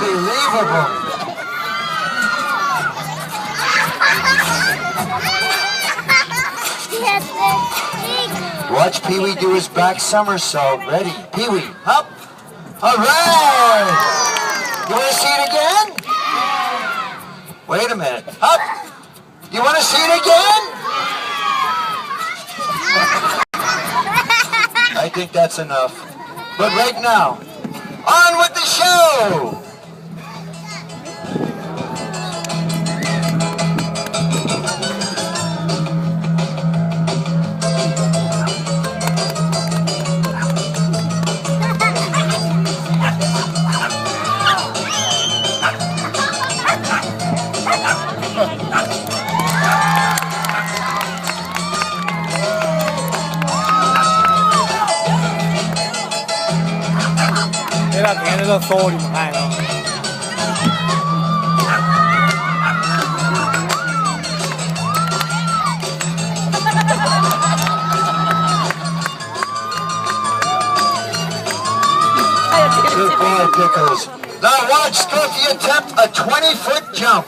Unbelievable. Watch Pee-wee do his back somersault. Ready? Pee-wee, up. All right. You want to see it again? Wait a minute. Up. You want to see it again? I think that's enough. But right now, on with the show. Era tiene los ojos, ay, no. Good ball, Pickles. Now watch Scruffy attempt a 20-foot jump.